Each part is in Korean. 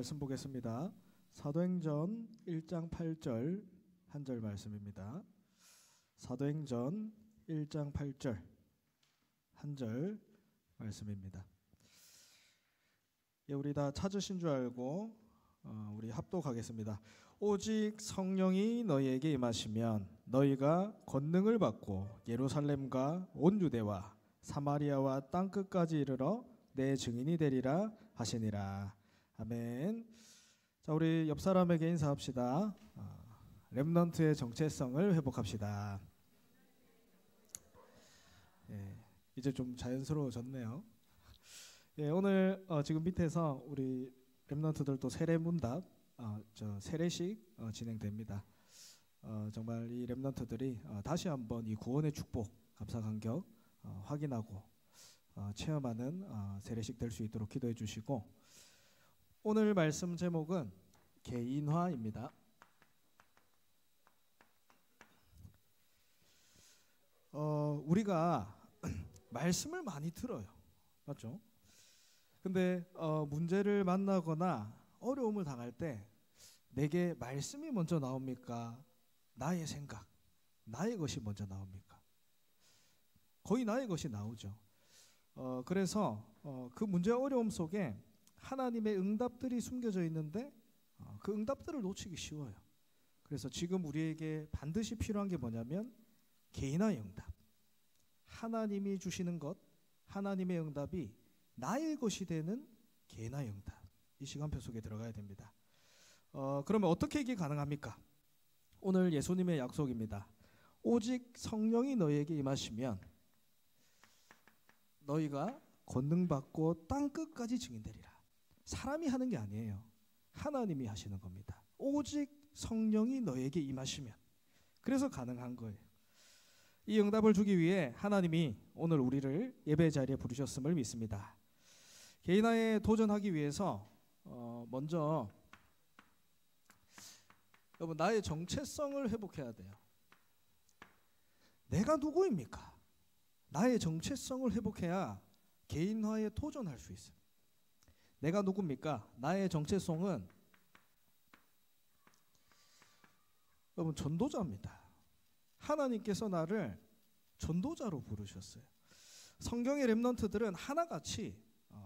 말씀 보겠습니다. 사도행전 1장 8절 한 절 말씀입니다. 사도행전 1장 8절 한 절 말씀입니다. 예, 우리 다 찾으신 줄 알고 우리 합독하겠습니다. 오직 성령이 너희에게 임하시면 너희가 권능을 받고 예루살렘과 온 유대와 사마리아와 땅 끝까지 이르러 내 증인이 되리라 하시니라. 아멘. 자, 우리 옆 사람에게 인사합시다. 렘넌트의 정체성을 회복합시다. 예, 이제 좀 자연스러워졌네요. 예, 오늘 지금 밑에서 우리 렘넌트들도 세례 문답, 세례식 진행됩니다. 정말 이 렘넌트들이 다시 한번 이 구원의 축복, 감사 감격 확인하고 체험하는 세례식 될 수 있도록 기도해 주시고, 오늘 말씀 제목은 개인화입니다. 우리가 말씀을 많이 들어요, 맞죠? 근데 문제를 만나거나 어려움을 당할 때 내게 말씀이 먼저 나옵니까? 나의 생각, 나의 것이 먼저 나옵니까? 거의 나의 것이 나오죠. 그래서 그 문제와 어려움 속에 하나님의 응답들이 숨겨져 있는데 그 응답들을 놓치기 쉬워요. 그래서 지금 우리에게 반드시 필요한 게 뭐냐면 개인화의 응답. 하나님이 주시는 것, 하나님의 응답이 나의 것이 되는 개인화의 응답. 이 시간표 속에 들어가야 됩니다. 그러면 어떻게 이게 가능합니까? 오늘 예수님의 약속입니다. 오직 성령이 너희에게 임하시면 너희가 권능 받고 땅 끝까지 증인되리라. 사람이 하는 게 아니에요. 하나님이 하시는 겁니다. 오직 성령이 너에게 임하시면, 그래서 가능한 거예요. 이 응답을 주기 위해 하나님이 오늘 우리를 예배 자리에 부르셨음을 믿습니다. 개인화에 도전하기 위해서 먼저 여러분, 나의 정체성을 회복해야 돼요. 내가 누구입니까? 나의 정체성을 회복해야 개인화에 도전할 수 있어요. 내가 누굽니까? 나의 정체성은 여러분 전도자입니다. 하나님께서 나를 전도자로 부르셨어요. 성경의 렘넌트들은 하나같이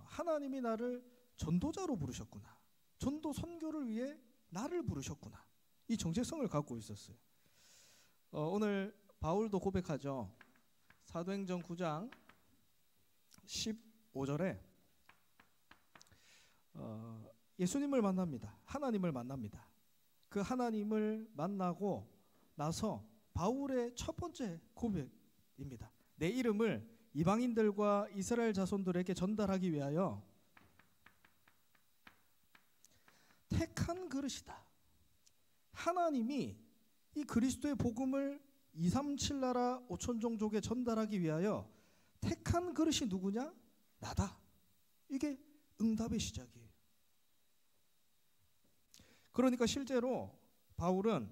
하나님이 나를 전도자로 부르셨구나, 전도 선교를 위해 나를 부르셨구나, 이 정체성을 갖고 있었어요. 오늘 바울도 고백하죠. 사도행전 9장 15절에 예수님을 만납니다. 하나님을 만납니다. 그 하나님을 만나고 나서 바울의 첫 번째 고백입니다. 내 이름을 이방인들과 이스라엘 자손들에게 전달하기 위하여 택한 그릇이다. 하나님이 이 그리스도의 복음을 237 나라 5천 종족에 전달하기 위하여 택한 그릇이 누구냐? 나다. 이게 응답의 시작이에요. 그러니까 실제로 바울은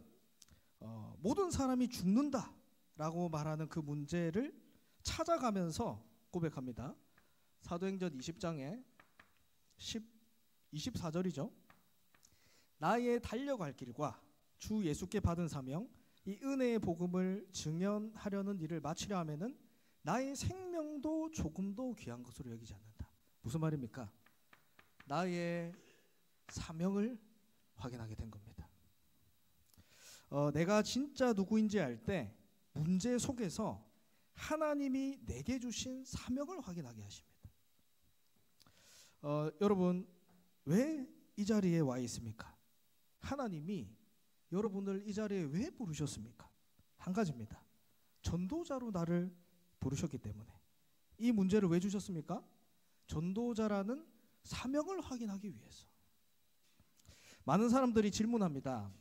모든 사람이 죽는다라고 말하는 그 문제를 찾아가면서 고백합니다. 사도행전 20장에 24절이죠. 나의 달려갈 길과 주 예수께 받은 사명, 이 은혜의 복음을 증언하려는 일을 마치려 하면은 나의 생명도 조금도 귀한 것으로 여기지 않는다. 무슨 말입니까? 나의 사명을 확인하게 된 겁니다. 내가 진짜 누구인지 알 때 문제 속에서 하나님이 내게 주신 사명을 확인하게 하십니다. 여러분, 왜 이 자리에 와 있습니까? 하나님이 여러분을 이 자리에 왜 부르셨습니까? 한 가지입니다. 전도자로 나를 부르셨기 때문에. 이 문제를 왜 주셨습니까? 전도자라는 사명을 확인하기 위해서. 많은 사람들이 질문합니다.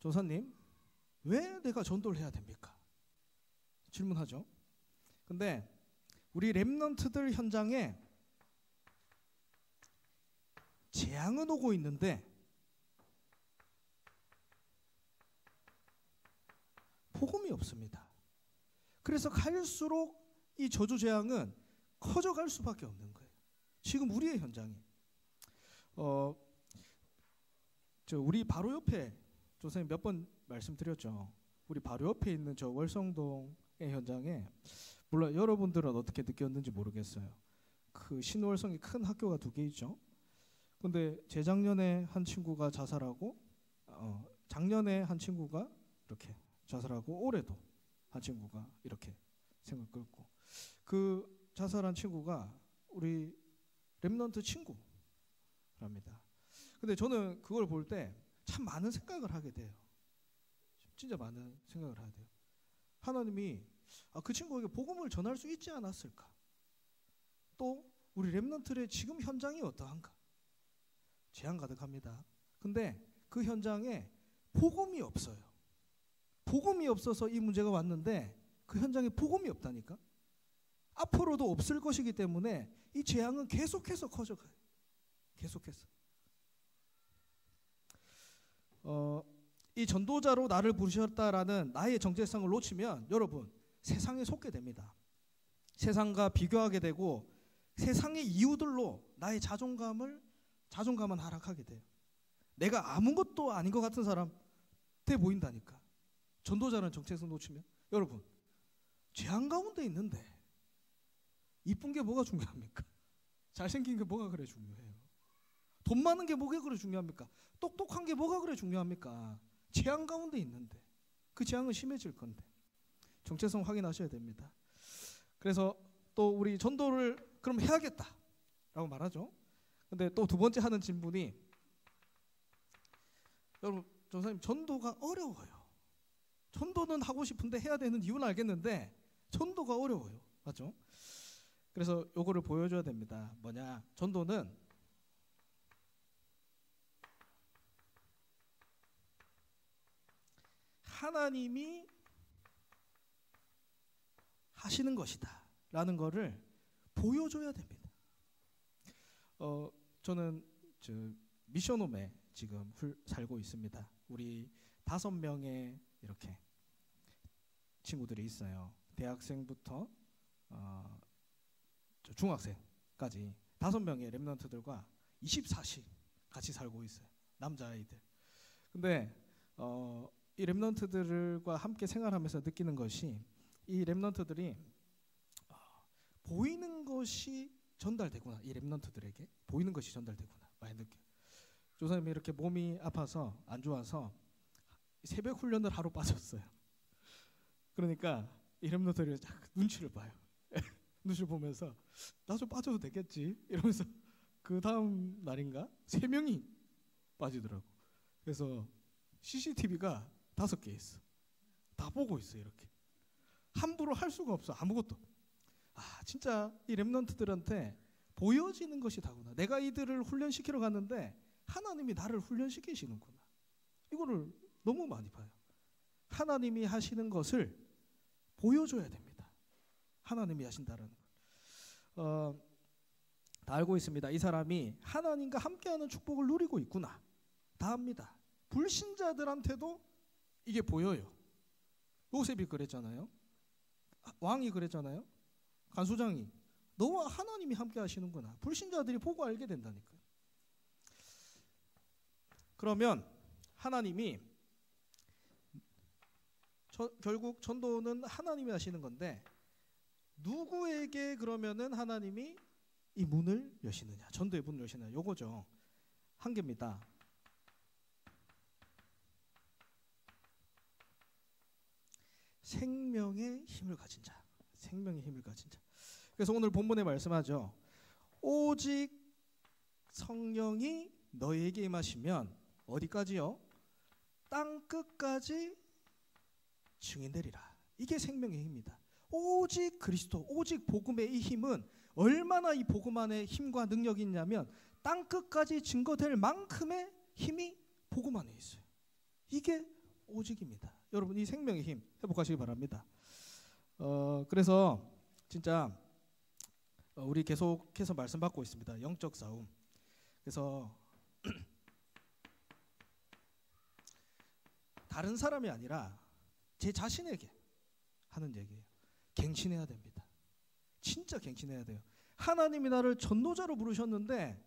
조사님, 왜 내가 전도를 해야 됩니까? 질문하죠. 근데 우리 렘넌트들 현장에 재앙은 오고 있는데 복음이 없습니다. 그래서 갈수록 이 저주 재앙은 커져갈 수밖에 없는 거예요. 지금 우리의 현장이. 우리 바로 옆에 조선님 몇 번 말씀드렸죠. 우리 바로 옆에 있는 저 월성동의 현장에, 물론 여러분들은 어떻게 느꼈는지 모르겠어요. 그 신월성이 큰 학교가 2개 있죠. 근데 재작년에 한 친구가 자살하고, 작년에 한 친구가 이렇게 자살하고, 올해도 한 친구가 이렇게 생을 끊고, 그 자살한 친구가 우리 렘넌트 친구랍니다. 근데 저는 그걸 볼 때 참 많은 생각을 하게 돼요. 진짜 많은 생각을 하게 돼요. 하나님이 그 친구에게 복음을 전할 수 있지 않았을까? 또 우리 렘넌트의 지금 현장이 어떠한가? 재앙 가득합니다. 근데 그 현장에 복음이 없어요. 복음이 없어서 이 문제가 왔는데 그 현장에 복음이 없다니까? 앞으로도 없을 것이기 때문에 이 재앙은 계속해서 커져가요. 계속해서. 이 전도자로 나를 부르셨다라는 나의 정체성을 놓치면 여러분 세상에 속게 됩니다. 세상과 비교하게 되고 세상의 이유들로 나의 자존감은 하락하게 돼요. 내가 아무것도 아닌 것 같은 사람 돼 보인다니까. 전도자는 정체성 놓치면 여러분 재앙 가운데 있는데 이쁜 게 뭐가 중요합니까? 잘생긴 게 뭐가 그래 중요해요? 돈 많은 게 뭐가 그래 중요합니까? 똑똑한 게 뭐가 그래 중요합니까? 재앙 가운데 있는데 그 재앙은 심해질 건데 정체성 확인하셔야 됩니다. 그래서 또 우리 전도를 그럼 해야겠다라고 말하죠. 근데 또 2번째 하는 질문이, 여러분 전사님 전도가 어려워요. 전도는 하고 싶은데 해야 되는 이유는 알겠는데 전도가 어려워요. 맞죠? 그래서 요거를 보여줘야 됩니다. 뭐냐? 전도는 하나님이 하시는 것이다 라는 거를 보여줘야 됩니다. 저는 미션홈에 지금 살고 있습니다. 우리 5명의 이렇게 친구들이 있어요. 대학생부터 중학생까지 5명의 렘넌트들과 24시 같이 살고 있어요. 남자아이들. 근데 이 렘넌트들과 함께 생활하면서 느끼는 것이, 이 렘넌트들이 보이는 것이 전달되구나. 이 렘넌트들에게 보이는 것이 전달되구나 많이 느껴요. 조사님이 이렇게 몸이 아파서 안 좋아서 새벽 훈련을 하러 빠졌어요. 그러니까 이 렘넌트들이 눈치를 봐요. 눈치를 보면서 나 좀 빠져도 되겠지 이러면서 그 다음 날인가 3명이 빠지더라고. 그래서 CCTV가 5개 있어. 다 보고 있어. 이렇게 함부로 할 수가 없어. 아무것도. 진짜 이 렘넌트들한테 보여지는 것이 다구나. 내가 이들을 훈련시키러 갔는데 하나님이 나를 훈련시키시는구나. 이거를 너무 많이 봐요. 하나님이 하시는 것을 보여줘야 됩니다. 하나님이 하신다라는 것. 다 알고 있습니다. 이 사람이 하나님과 함께하는 축복을 누리고 있구나. 다 압니다. 불신자들한테도 이게 보여요. 요셉이 그랬잖아요. 왕이 그랬잖아요. 간수장이 너와 하나님이 함께 하시는구나. 불신자들이 보고 알게 된다니까요. 그러면 하나님이 결국 전도는 하나님이 하시는 건데 누구에게 그러면은 하나님이 이 문을 여시느냐, 전도의 문을 여시느냐, 요거죠. 한 개입니다. 생명의 힘을 가진 자. 생명의 힘을 가진 자. 그래서 오늘 본문에 말씀하죠. 오직 성령이 너희에게 임하시면 어디까지요? 땅 끝까지 증인되리라. 이게 생명의 힘입니다. 오직 그리스도, 오직 복음의 이 힘은 얼마나 이 복음 안에 힘과 능력이 있냐면 땅 끝까지 증거될 만큼의 힘이 복음 안에 있어요. 이게 오직입니다. 여러분 이 생명의 힘 회복하시기 바랍니다. 그래서 진짜 우리 계속해서 말씀 받고 있습니다. 영적 싸움. 그래서 다른 사람이 아니라 제 자신에게 하는 얘기예요. 갱신해야 됩니다. 진짜 갱신해야 돼요. 하나님이 나를 전도자로 부르셨는데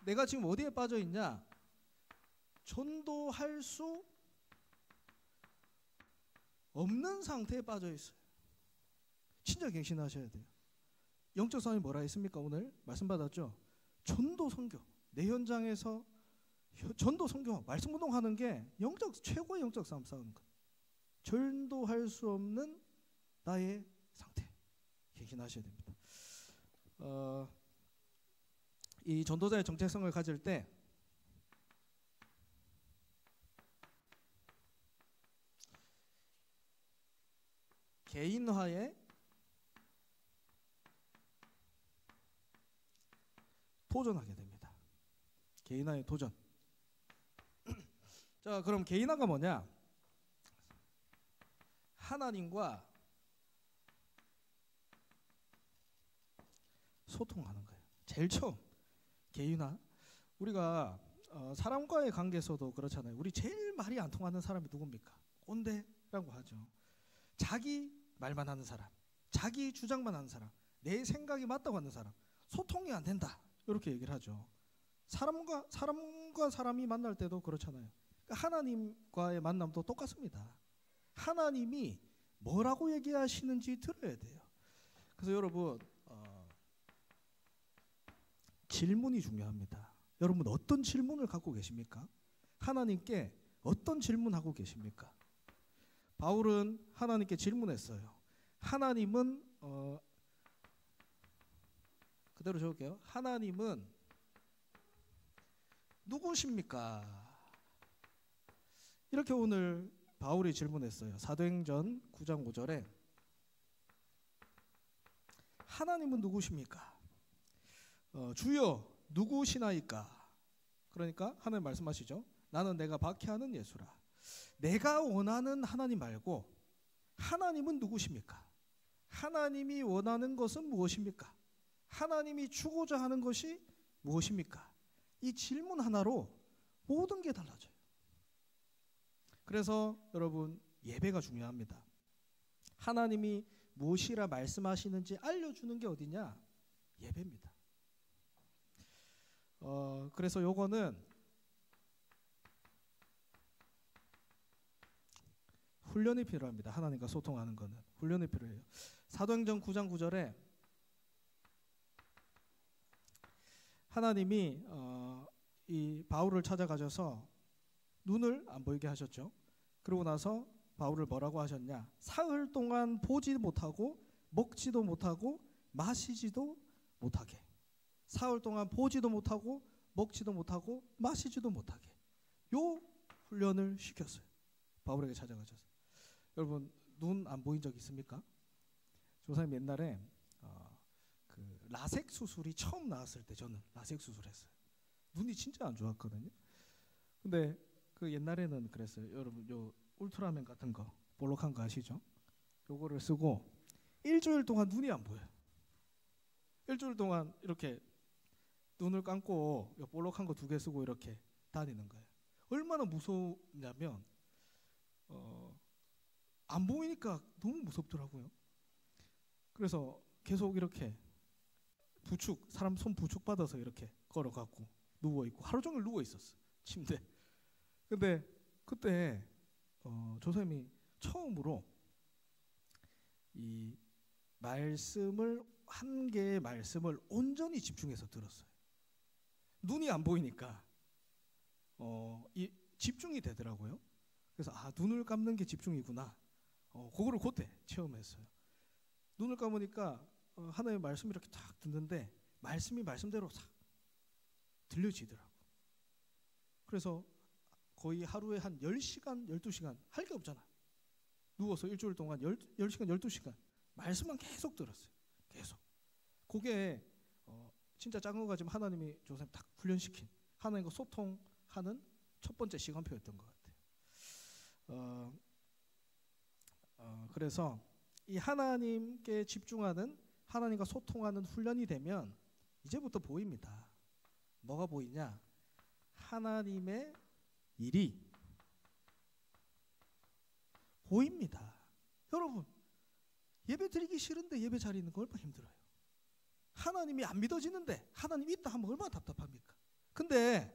내가 지금 어디에 빠져 있냐? 전도할 수 없는 상태에 빠져 있어요. 진짜 갱신하셔야 돼요. 영적 싸움이 뭐라 했습니까? 오늘 말씀 받았죠? 전도 선교. 내 현장에서 전도 선교, 말씀 운동하는 게 최고의 영적 싸움 싸우는 거예요. 전도할 수 없는 나의 상태. 갱신하셔야 됩니다. 이 전도자의 정체성을 가질 때 개인화에 도전하게 됩니다. 개인화의 도전. 자, 그럼 개인화가 뭐냐? 하나님과 소통하는 거예요. 제일 처음 개인화. 우리가 사람과의 관계에서도 그렇잖아요. 우리 제일 말이 안 통하는 사람이 누굽니까? 꼰대라고 하죠. 자기 말만 하는 사람, 자기 주장만 하는 사람, 내 생각이 맞다고 하는 사람, 소통이 안 된다 이렇게 얘기를 하죠. 사람과 사람이 만날 때도 그렇잖아요. 그러니까 하나님과의 만남도 똑같습니다. 하나님이 뭐라고 얘기하시는지 들어야 돼요. 그래서 여러분 질문이 중요합니다. 여러분 어떤 질문을 갖고 계십니까? 하나님께 어떤 질문하고 계십니까? 바울은 하나님께 질문했어요. 하나님은 그대로 적을게요. 하나님은 누구십니까? 이렇게 오늘 바울이 질문했어요. 사도행전 9장 5절에 하나님은 누구십니까? 주여 누구시나이까? 그러니까 하나님 말씀하시죠. 나는 내가 박해하는 예수라. 내가 원하는 하나님 말고 하나님은 누구십니까? 하나님이 원하는 것은 무엇입니까? 하나님이 주고자 하는 것이 무엇입니까? 이 질문 하나로 모든 게 달라져요. 그래서 여러분 예배가 중요합니다. 하나님이 무엇이라 말씀하시는지 알려주는 게 어디냐? 예배입니다. 그래서 요거는 훈련이 필요합니다. 하나님과 소통하는 거는 훈련이 필요해요. 사도행전 9장 9절에 하나님이 이 바울을 찾아가셔서 눈을 안 보이게 하셨죠. 그러고 나서 바울을 뭐라고 하셨냐? 사흘 동안 보지 못하고 먹지도 못하고 마시지도 못하게. 사흘 동안 보지도 못하고 먹지도 못하고 마시지도 못하게. 요 훈련을 시켰어요. 바울에게 찾아가셔서. 여러분 눈 안 보인 적 있습니까? 조사님 옛날에 그 라섹 수술이 처음 나왔을 때 저는 라섹 수술했어요. 눈이 진짜 안 좋았거든요. 근데 그 옛날에는 그랬어요. 여러분 요 울트라맨 같은 거 볼록한 거 아시죠? 요거를 쓰고 일주일 동안 눈이 안 보여요. 일주일 동안 이렇게 눈을 감고 볼록한 거 2개 쓰고 이렇게 다니는 거예요. 얼마나 무섭냐면 안 보이니까 너무 무섭더라고요. 그래서 계속 이렇게 사람 손 부축 받아서 이렇게 걸어가고 누워 있고 하루 종일 누워 있었어 침대. 근데 그때 조쌤이 처음으로 이 말씀을 한 개의 말씀을 온전히 집중해서 들었어요. 눈이 안 보이니까 이 집중이 되더라고요. 그래서 눈을 감는 게 집중이구나. 그거를 그때 체험했어요. 눈을 감으니까 하나님의 말씀을 이렇게 딱 듣는데 말씀이 말씀대로 싹 들려지더라고. 그래서 거의 하루에 한 10시간, 12시간 할 게 없잖아. 누워서 일주일 동안 10시간, 12시간 말씀만 계속 들었어요. 계속. 그게 진짜 작은 거지만 하나님이 조선 딱 훈련시킨 하나님과 소통하는 첫 번째 시간표였던 것 같아요. 그래서 이 하나님께 집중하는 하나님과 소통하는 훈련이 되면 이제부터 보입니다. 뭐가 보이냐? 하나님의 일이 보입니다. 여러분 예배 드리기 싫은데 예배 자리는 거 얼마나 힘들어요. 하나님이 안 믿어지는데 하나님 있다 하면 얼마나 답답합니까? 근데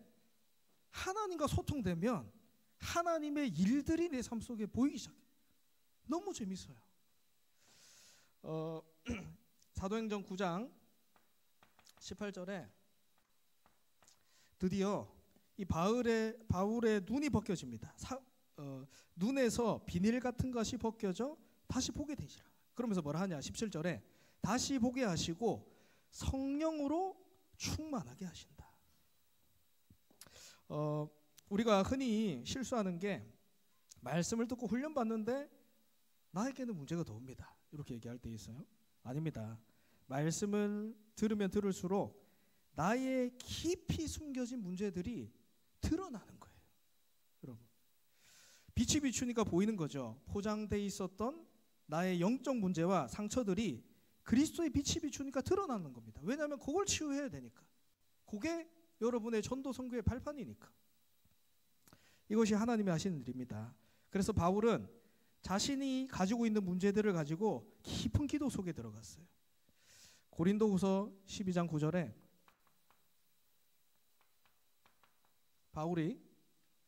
하나님과 소통되면 하나님의 일들이 내 삶 속에 보이기 시작해요. 너무 재밌어요. 사도행전 9장 18절에 드디어 이 바울의 눈이 벗겨집니다. 눈에서 비닐 같은 것이 벗겨져 다시 보게 되시라. 그러면서 뭐라 하냐? 17절에 다시 보게 하시고 성령으로 충만하게 하신다. 우리가 흔히 실수하는 게 말씀을 듣고 훈련받는데 나에게는 문제가 더 옵니다. 이렇게 얘기할 때 있어요. 아닙니다. 말씀을 들으면 들을수록 나의 깊이 숨겨진 문제들이 드러나는 거예요. 여러분, 빛이 비추니까 보이는 거죠. 포장돼 있었던 나의 영적 문제와 상처들이 그리스도의 빛이 비추니까 드러나는 겁니다. 왜냐하면 그걸 치유해야 되니까. 그게 여러분의 전도 선교의 발판이니까. 이것이 하나님이 하시는 일입니다. 그래서 바울은 자신이 가지고 있는 문제들을 가지고 깊은 기도 속에 들어갔어요. 고린도후서 12장 9절에 바울이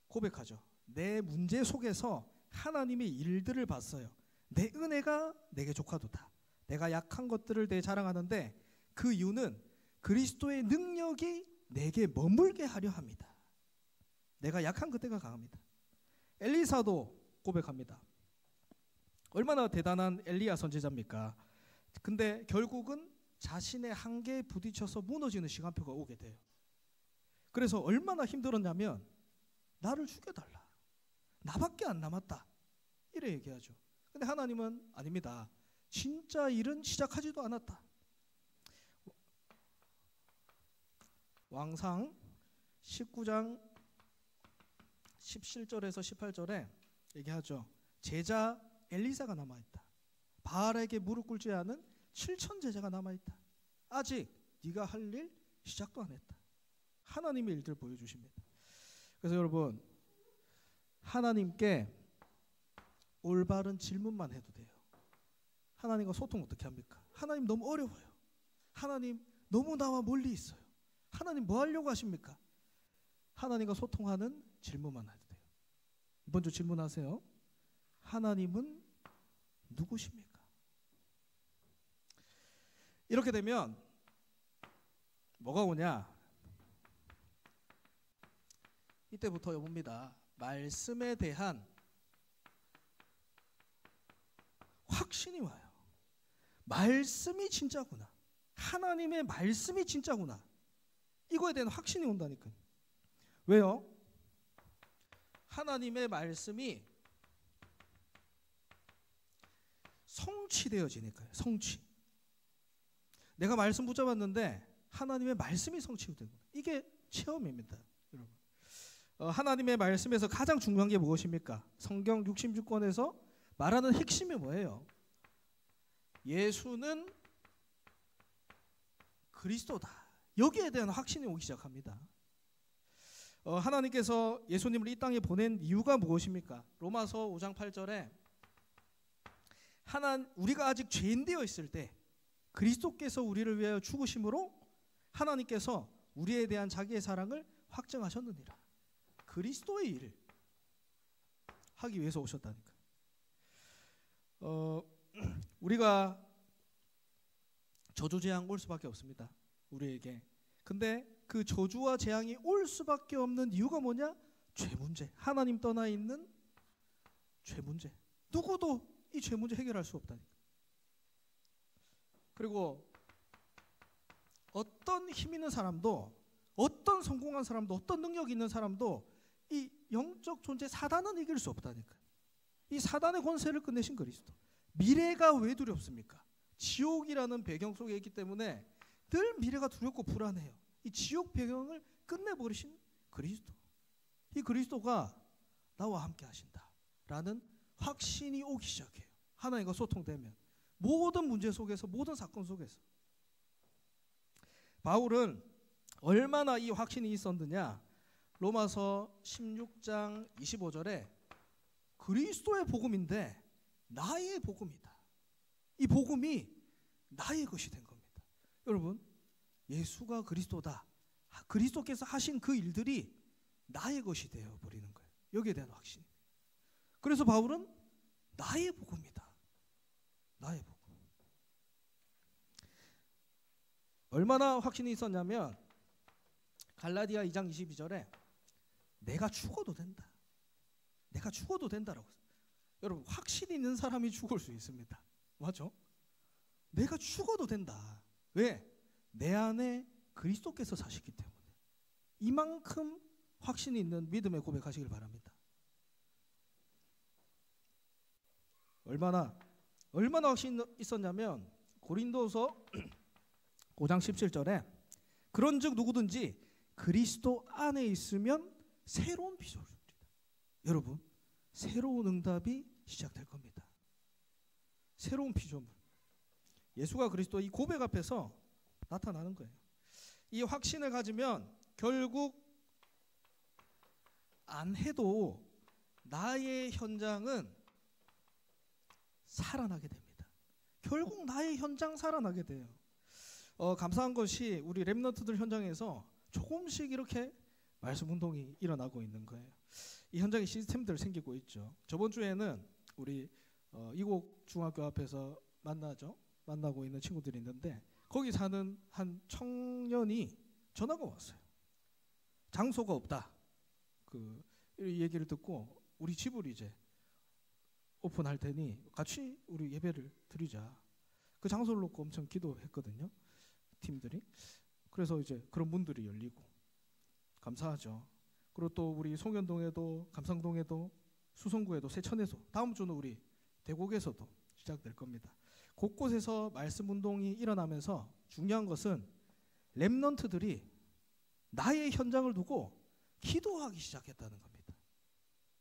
고백하죠. 내 문제 속에서 하나님의 일들을 봤어요. 내 은혜가 내게 족하도다. 내가 약한 것들을 내 자랑하는데 그 이유는 그리스도의 능력이 내게 머물게 하려 합니다. 내가 약한 그때가 강합니다. 엘리사도 고백합니다. 얼마나 대단한 엘리야 선지자입니까? 근데 결국은 자신의 한계에 부딪혀서 무너지는 시간표가 오게 돼요. 그래서 얼마나 힘들었냐면 나를 죽여달라. 나밖에 안 남았다. 이래 얘기하죠. 근데 하나님은 아닙니다. 진짜 일은 시작하지도 않았다. 왕상 19장 17절에서 18절에 얘기하죠. 제자 엘리사가 남아있다. 바알에게 무릎 꿇지 않은 7천 제자가 남아있다. 아직 네가 할 일 시작도 안 했다. 하나님의 일들 보여주십니다. 그래서 여러분, 하나님께 올바른 질문만 해도 돼요. 하나님과 소통 어떻게 합니까? 하나님 너무 어려워요. 하나님 너무 나와 멀리 있어요. 하나님 뭐 하려고 하십니까? 하나님과 소통하는 질문만 해도 돼요. 이번 주 질문하세요. 하나님은 누구십니까? 이렇게 되면 뭐가 오냐? 이때부터 봅니다. 말씀에 대한 확신이 와요. 말씀이 진짜구나. 하나님의 말씀이 진짜구나. 이거에 대한 확신이 온다니까요. 왜요? 하나님의 말씀이 성취되어지니까요. 성취. 내가 말씀 붙잡았는데 하나님의 말씀이 성취되는 거예요. 이게 체험입니다, 여러분. 하나님의 말씀에서 가장 중요한 게 무엇입니까? 성경 66권에서 말하는 핵심이 뭐예요? 예수는 그리스도다. 여기에 대한 확신이 오기 시작합니다. 하나님께서 예수님을 이 땅에 보낸 이유가 무엇입니까? 로마서 5장 8절에 우리가 아직 죄인 되어 있을 때 그리스도께서 우리를 위하여 죽으심으로 하나님께서 우리에 대한 자기의 사랑을 확증하셨느니라. 그리스도의 일을 하기 위해서 오셨다니까. 우리가 저주 재앙 올 수밖에 없습니다. 우리에게. 근데 그 저주와 재앙이 올 수밖에 없는 이유가 뭐냐? 죄 문제. 하나님 떠나 있는 죄 문제. 누구도 이 죄 문제 해결할 수 없다니까. 그리고 어떤 힘 있는 사람도, 어떤 성공한 사람도, 어떤 능력 있는 사람도 이 영적 존재 사단은 이길 수 없다니까. 이 사단의 권세를 끝내신 그리스도. 미래가 왜 두렵습니까? 지옥이라는 배경 속에 있기 때문에 늘 미래가 두렵고 불안해요. 이 지옥 배경을 끝내버리신 그리스도. 이 그리스도가 나와 함께 하신다라는 확신이 오기 시작해요. 하나님과 소통되면. 모든 문제 속에서, 모든 사건 속에서. 바울은 얼마나 이 확신이 있었느냐? 로마서 16장 25절에 그리스도의 복음인데 나의 복음이다. 이 복음이 나의 것이 된 겁니다. 여러분, 예수가 그리스도다. 그리스도께서 하신 그 일들이 나의 것이 되어버리는 거예요. 여기에 대한 확신. 그래서 바울은 나의 복음이다. 나의 복음. 얼마나 확신이 있었냐면 갈라디아 2장 22절에 내가 죽어도 된다. 내가 죽어도 된다라고 했어요. 여러분, 확신 있는 사람이 죽을 수 있습니다. 맞죠? 내가 죽어도 된다. 왜? 내 안에 그리스도께서 사시기 때문에. 이만큼 확신이 있는 믿음의 고백하시길 바랍니다. 얼마나 확신이 있었냐면 고린도서 5장 17절에 그런즉 누구든지 그리스도 안에 있으면 새로운 피조물이다. 여러분, 새로운 응답이 시작될 겁니다. 새로운 피조물. 예수가 그리스도 이 고백 앞에서 나타나는 거예요. 이 확신을 가지면 결국 안 해도 나의 현장은 살아나게 됩니다. 결국 나의 현장 살아나게 돼요. 감사한 것이 우리 렘넌트들 현장에서 조금씩 이렇게 말씀 운동이 일어나고 있는 거예요. 이 현장에 시스템들 생기고 있죠. 저번 주에는 우리 이곡 중학교 앞에서 만나고 있는 친구들이 있는데 거기 사는 한 청년이 전화가 왔어요. 장소가 없다. 이 얘기를 듣고 우리 집을 이제 오픈할 테니 같이 우리 예배를 드리자. 그 장소를 놓고 엄청 기도했거든요. 팀들이. 그래서 이제 그런 문들이 열리고 감사하죠. 그리고 또 우리 송현동에도 감상동에도 수성구에도 세천에도 다음 주는 우리 대곡에서도 시작될 겁니다. 곳곳에서 말씀 운동이 일어나면서 중요한 것은 렘넌트들이 나의 현장을 두고 기도하기 시작했다는 겁니다.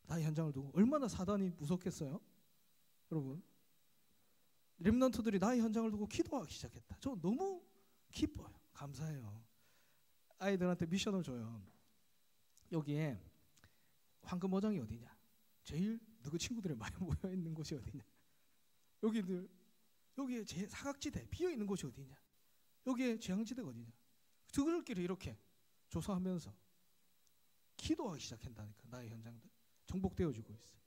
나의 현장을 두고 얼마나 사단이 무섭겠어요? 여러분, 렘넌트들이 나의 현장을 두고 기도하기 시작했다. 저 너무 기뻐요. 감사해요. 아이들한테 미션을 줘요. 여기에 황금어장이 어디냐? 제일 너희 친구들이 많이 모여 있는 곳이 어디냐? 여기에 제 사각지대 비어 있는 곳이 어디냐? 여기에 재앙지대가 어디냐? 그들끼리 이렇게 조사하면서 기도하기 시작한다니까. 나의 현장들 정복되어지고 있어요.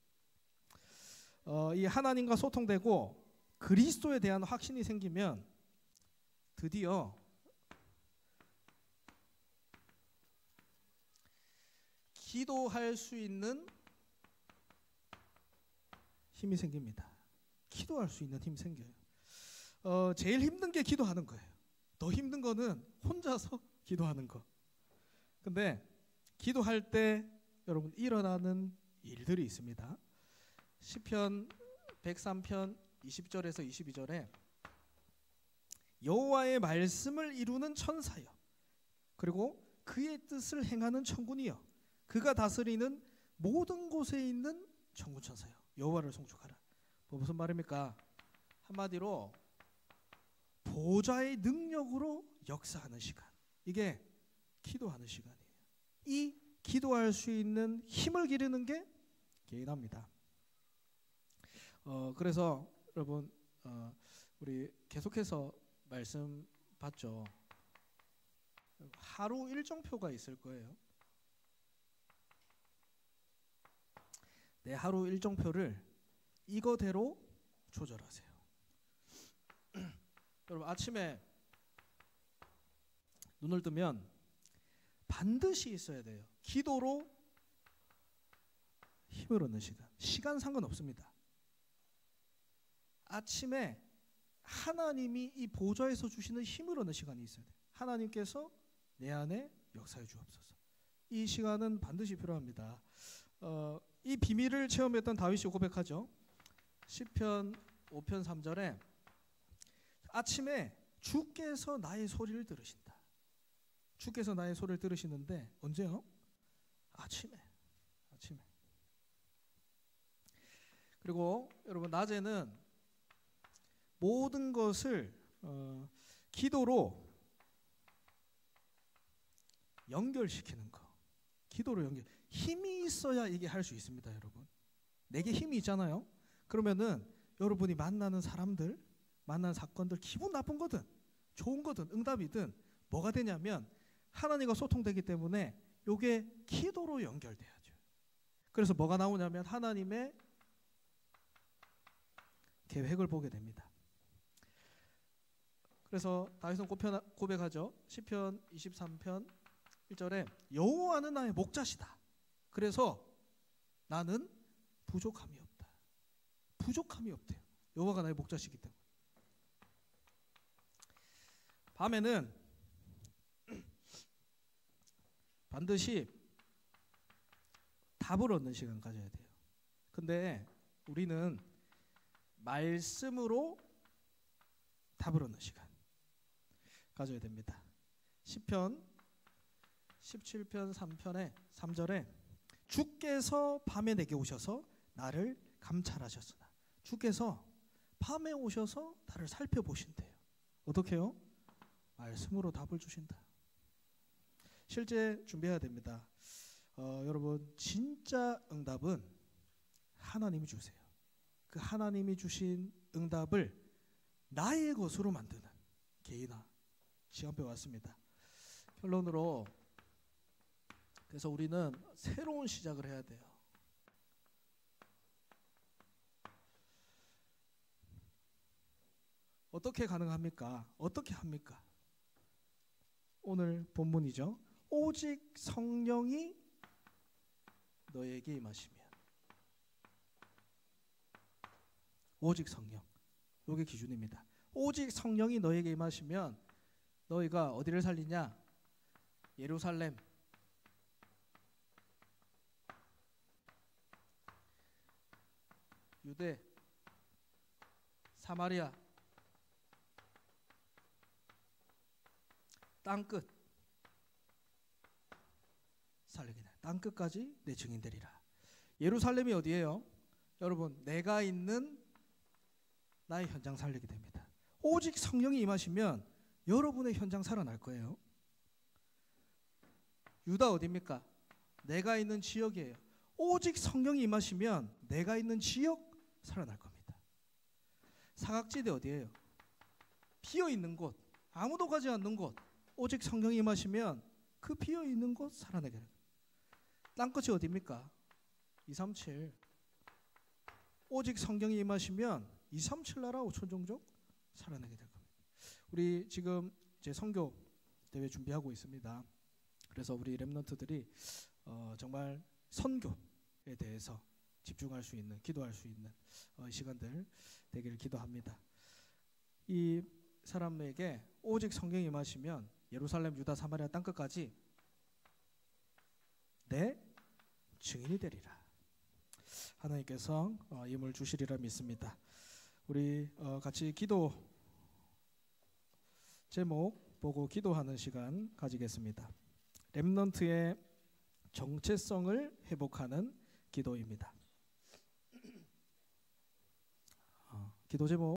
이 하나님과 소통되고 그리스도에 대한 확신이 생기면 드디어 기도할 수 있는 힘이 생깁니다. 기도할 수 있는 힘이 생겨요. 제일 힘든 게 기도하는 거예요. 더 힘든 거는 혼자서 기도하는 거. 근데 기도할 때 여러분 일어나는 일들이 있습니다. 시편 103편 20절에서 22절에 여호와의 말씀을 이루는 천사여 그리고 그의 뜻을 행하는 천군이여 그가 다스리는 모든 곳에 있는 천군 천사여 여호와를 송축하라. 무슨 말입니까? 한마디로 보좌의 능력으로 역사하는 시간. 이게 기도하는 시간이에요. 이 기도할 수 있는 힘을 기르는 게 개인합니다. 그래서 여러분 우리 계속해서 말씀 봤죠. 하루 일정표가 있을 거예요. 내 하루 일정표를 이거대로 조절하세요. 여러분 아침에 눈을 뜨면 반드시 있어야 돼요. 기도로 힘을 얻는 시간. 시간 상관없습니다. 아침에 하나님이 이 보좌에서 주시는 힘을 얻는 시간이 있어야 돼요. 하나님께서 내 안에 역사해 주옵소서. 이 시간은 반드시 필요합니다. 이 비밀을 체험했던 다윗이 고백하죠. 시편 5편 3절에 아침에 주께서 나의 소리를 들으신다. 주께서 나의 소리를 들으시는데 언제요? 아침에. 그리고 여러분 낮에는 모든 것을 기도로 연결시키는 거. 기도로 연결. 힘이 있어야 이게 할 수 있습니다, 여러분. 내게 힘이 있잖아요. 그러면은 여러분이 만나는 사람들, 만나는 사건들 기분 나쁜 거든 좋은 거든 응답이든 뭐가 되냐면 하나님과 소통되기 때문에 요게 기도로 연결돼야죠. 그래서 뭐가 나오냐면 하나님의 계획을 보게 됩니다. 그래서 다윗은 고백하죠. 시편 23편 1절에 여호와는 나의 목자시다. 그래서 나는 부족함이 없다. 부족함이 없대요. 여호와가 나의 목자시기 때문에. 밤에는 반드시 답을 얻는 시간 가져야 돼요. 근데 우리는 말씀으로 답을 얻는 시간 가져야 됩니다. 시편 17편 3편의 3절에 주께서 밤에 내게 오셔서 나를 감찰하셨으나 주께서 밤에 오셔서 나를 살펴보신대요. 어떻게 해요? 말씀으로 답을 주신다. 실제 준비해야 됩니다. 여러분 진짜 응답은 하나님이 주세요. 그 하나님이 주신 응답을 나의 것으로 만드는 개인화 시간표 왔습니다. 결론으로 그래서 우리는 새로운 시작을 해야 돼요. 어떻게 가능합니까? 어떻게 합니까? 오늘 본문이죠. 오직 성령이 너에게 임하시면. 오직 성령. 이게 기준입니다. 오직 성령이 너에게 임하시면 너희가 어디를 살리냐? 예루살렘, 유대, 사마리아, 땅끝 살리기는 땅끝까지 내 증인 되리라. 예루살렘이 어디예요? 여러분 내가 있는 나의 현장 살리게 됩니다. 오직 성령이 임하시면 여러분의 현장 살아날 거예요. 유다 어디입니까? 내가 있는 지역이에요. 오직 성령이 임하시면 내가 있는 지역 살아날 겁니다. 사각지대 어디예요? 비어있는 곳, 아무도 가지 않는 곳, 오직 성령이 임하시면 그 비어있는 곳 살아나게 됩니다. 땅끝이 어디입니까? 237. 오직 성령이 임하시면 237 나라 5천 종족 살아나게 될 겁니다. 우리 지금 이제 선교 대회 준비하고 있습니다. 그래서 우리 렘넌트들이 정말 선교에 대해서 집중할 수 있는, 기도할 수 있는 시간들 되기를 기도합니다. 이 사람에게 오직 성령이 임하시면 예루살렘, 유다, 사마리아 땅끝까지 내 증인이 되리라. 하나님께서 힘을 주시리라 믿습니다. 우리 같이 기도 제목 보고 기도하는 시간 가지겠습니다. 렘넌트의 정체성을 회복하는 기도입니다. 기도 제목